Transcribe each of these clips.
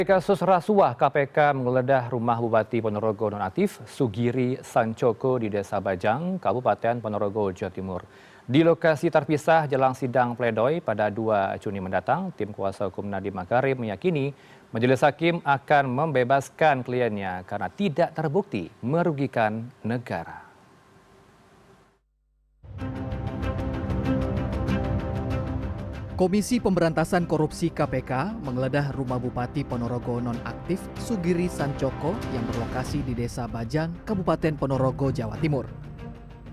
Kasus rasuah, KPK menggeledah rumah Bupati Ponorogo nonaktif Sugiri Sancoko di Desa Bajang, Kabupaten Ponorogo, Jawa Timur. Di lokasi terpisah jelang sidang pledoi pada 2 Juni mendatang, tim kuasa hukum Nadiem Makarim meyakini majelis hakim akan membebaskan kliennya karena tidak terbukti merugikan negara. Komisi Pemberantasan Korupsi KPK menggeledah rumah Bupati Ponorogo nonaktif Sugiri Sancoko yang berlokasi di Desa Bajang, Kabupaten Ponorogo, Jawa Timur.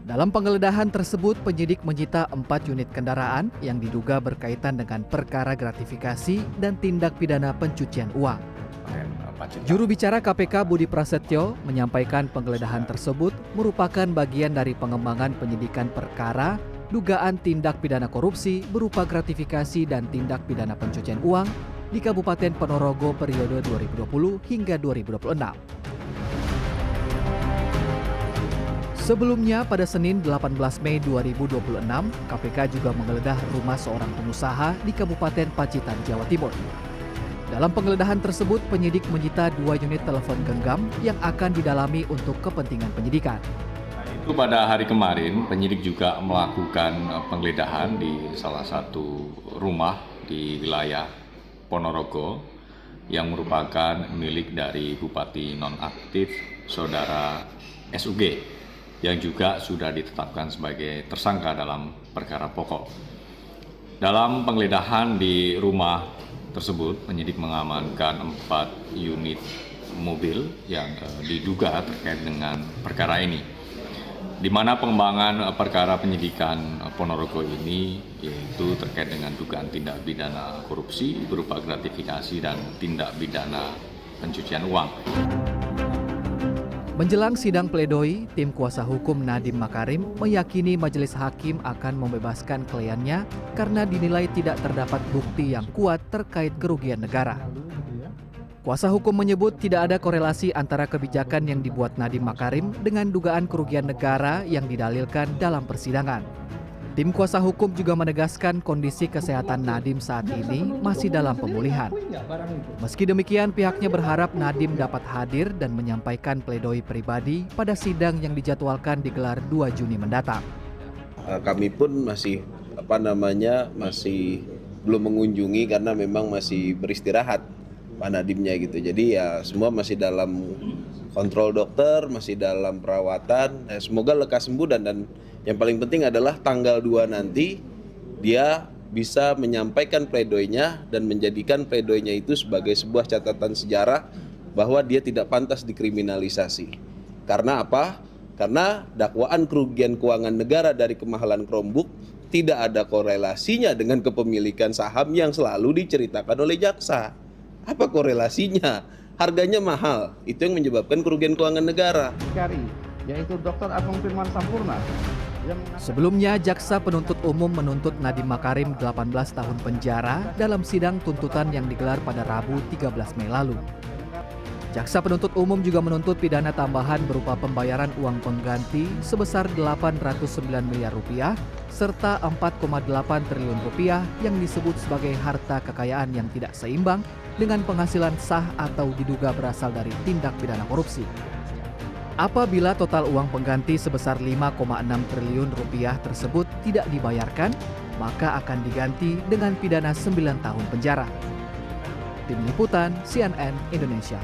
Dalam penggeledahan tersebut, penyidik menyita 4 unit kendaraan yang diduga berkaitan dengan perkara gratifikasi dan tindak pidana pencucian uang. Juru bicara KPK Budi Prasetyo menyampaikan penggeledahan tersebut merupakan bagian dari pengembangan penyidikan perkara dugaan tindak pidana korupsi berupa gratifikasi dan tindak pidana pencucian uang di Kabupaten Ponorogo periode 2020 hingga 2026. Sebelumnya pada Senin 18 Mei 2026, KPK juga menggeledah rumah seorang pengusaha di Kabupaten Pacitan, Jawa Timur. Dalam penggeledahan tersebut, penyidik menyita 2 unit telepon genggam yang akan didalami untuk kepentingan penyidikan. Pada hari kemarin, penyidik juga melakukan penggeledahan di salah satu rumah di wilayah Ponorogo yang merupakan milik dari Bupati nonaktif Saudara SUG yang juga sudah ditetapkan sebagai tersangka dalam perkara pokok. Dalam penggeledahan di rumah tersebut, penyidik mengamankan 4 unit mobil yang diduga terkait dengan perkara ini. Di mana pengembangan perkara penyidikan Ponorogo ini yaitu terkait dengan dugaan tindak pidana korupsi berupa gratifikasi dan tindak pidana pencucian uang. Menjelang sidang pledoi, tim kuasa hukum Nadiem Makarim meyakini majelis hakim akan membebaskan kliennya karena dinilai tidak terdapat bukti yang kuat terkait kerugian negara. Kuasa hukum menyebut tidak ada korelasi antara kebijakan yang dibuat Nadiem Makarim dengan dugaan kerugian negara yang didalilkan dalam persidangan. Tim kuasa hukum juga menegaskan kondisi kesehatan Nadiem saat ini masih dalam pemulihan. Meski demikian, pihaknya berharap Nadiem dapat hadir dan menyampaikan pledoi pribadi pada sidang yang dijadwalkan digelar 2 Juni mendatang. Kami pun masih belum mengunjungi karena memang masih beristirahat Pak Nadiemnya gitu. Jadi ya semua masih dalam kontrol dokter, masih dalam perawatan. Semoga lekas sembuh dan yang paling penting adalah tanggal 2 nanti dia bisa menyampaikan pledoinya dan menjadikan pledoinya itu sebagai sebuah catatan sejarah bahwa dia tidak pantas dikriminalisasi. Karena apa? Karena dakwaan kerugian keuangan negara dari kemahalan Chromebook tidak ada korelasinya dengan kepemilikan saham yang selalu diceritakan oleh jaksa. Apa korelasinya? Harganya mahal, itu yang menyebabkan kerugian keuangan negara. Yaitu Dr. Agung Firman Sampurna. Sebelumnya, Jaksa Penuntut Umum menuntut Nadiem Makarim 18 tahun penjara dalam sidang tuntutan yang digelar pada Rabu 13 Mei lalu. Jaksa Penuntut Umum juga menuntut pidana tambahan berupa pembayaran uang pengganti sebesar 809 miliar rupiah serta 4,8 triliun rupiah yang disebut sebagai harta kekayaan yang tidak seimbang dengan penghasilan sah atau diduga berasal dari tindak pidana korupsi. Apabila total uang pengganti sebesar 5,6 triliun rupiah tersebut tidak dibayarkan, maka akan diganti dengan pidana 9 tahun penjara. Tim Liputan CNN Indonesia.